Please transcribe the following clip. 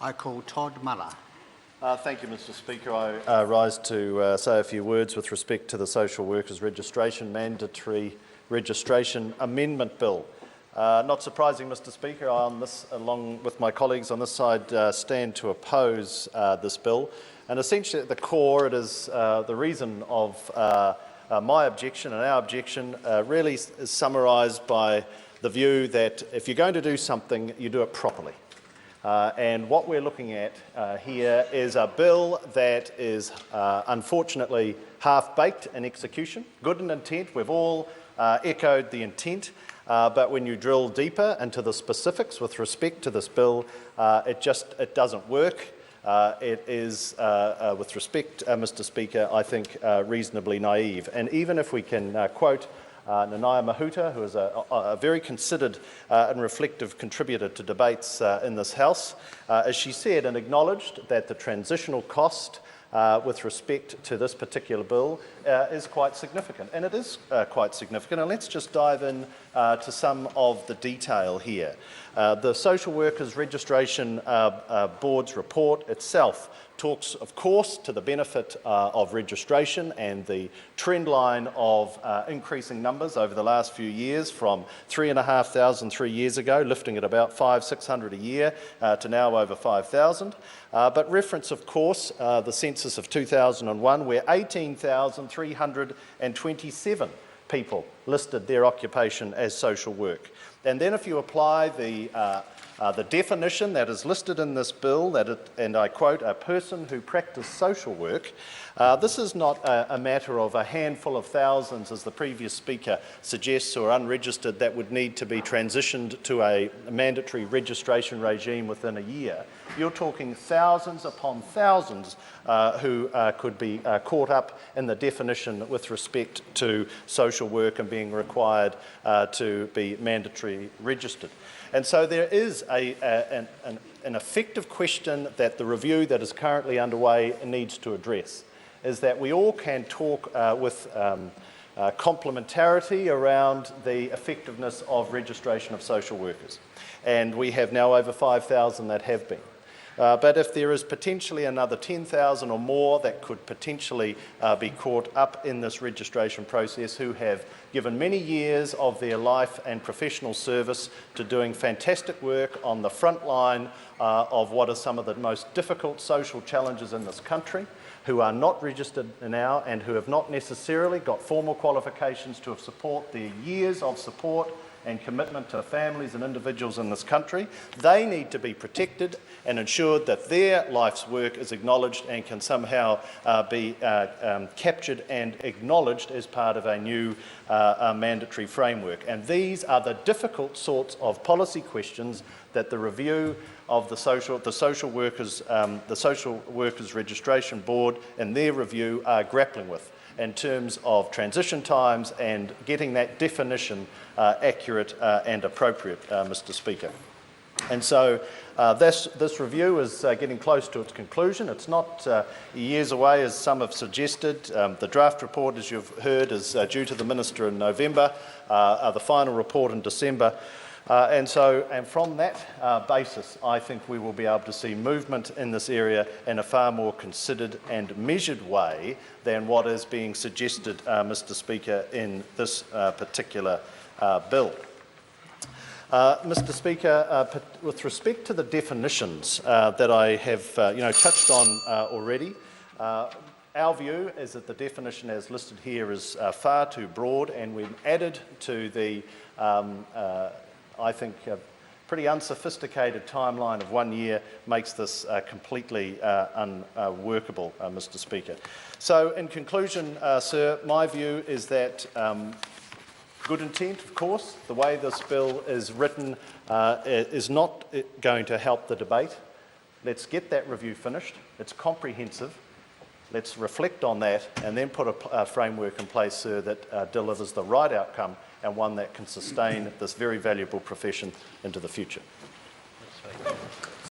I call Todd Muller. Thank you, Mr Speaker. I rise to say a few words with respect to the Social Workers Registration Mandatory Registration Amendment Bill. Not surprising, Mr Speaker, I, along with my colleagues on this side, stand to oppose this bill. And essentially at the core, it is the reason of my objection and our objection really is summarised by the view that if you're going to do something, you do it properly. And what we're looking at here is a bill that is unfortunately half-baked in execution, good in intent. We've all echoed the intent, but when you drill deeper into the specifics with respect to this bill, it doesn't work. It is, with respect, Mr Speaker, I think reasonably naive. And even if we can quote Nanaia Mahuta, who is a very considered and reflective contributor to debates in this House, as she said and acknowledged that the transitional cost with respect to this particular bill is quite significant. And it is quite significant. And let's just dive in to some of the detail here. The Social Workers Registration Board's report itself talks, of course, to the benefit of registration and the trend line of increasing numbers over the last few years, from 3,500 3 years ago, lifting at about 500-600 a year, to now over 5,000. But reference, of course, the census of 2001, where 18,327 people listed their occupation as social work. And then if you apply the definition that is listed in this bill, and I quote, a person who practices social work, this is not a matter of a handful of thousands, as the previous speaker suggests, who are unregistered that would need to be transitioned to a mandatory registration regime within a year. You're talking thousands upon thousands who could be caught up in the definition with respect to social work and being required to be mandatory registered. And so there is an effective question that the review that is currently underway needs to address, is that we all can talk with complementarity around the effectiveness of registration of social workers. And we have now over 5,000 that have been. But if there is potentially another 10,000 or more that could potentially be caught up in this registration process, who have given many years of their life and professional service to doing fantastic work on the front line of what are some of the most difficult social challenges in this country, who are not registered now and who have not necessarily got formal qualifications to support their years of support and commitment to families and individuals in this country. They need to be protected and ensured that their life's work is acknowledged and can somehow be captured and acknowledged as part of a new mandatory framework. And these are the difficult sorts of policy questions that the review of the Social Workers Registration Board and their review are grappling with, in terms of transition times and getting that definition accurate and appropriate, Mr Speaker. And so this review is getting close to its conclusion. It's not years away, as some have suggested. The draft report, as you've heard, is due to the Minister in November, the final report in December. And from that basis, I think we will be able to see movement in this area in a far more considered and measured way than what is being suggested, Mr Speaker, in this particular bill. Mr Speaker, with respect to the definitions that I have touched on already, our view is that the definition as listed here is far too broad, and we've added to the I think a pretty unsophisticated timeline of 1 year makes this completely unworkable, Mr Speaker. So in conclusion, sir, my view is that good intent, of course, the way this bill is written is not going to help the debate. Let's get that review finished. It's comprehensive. Let's reflect on that and then put a framework in place, sir, that delivers the right outcome and one that can sustain this very valuable profession into the future.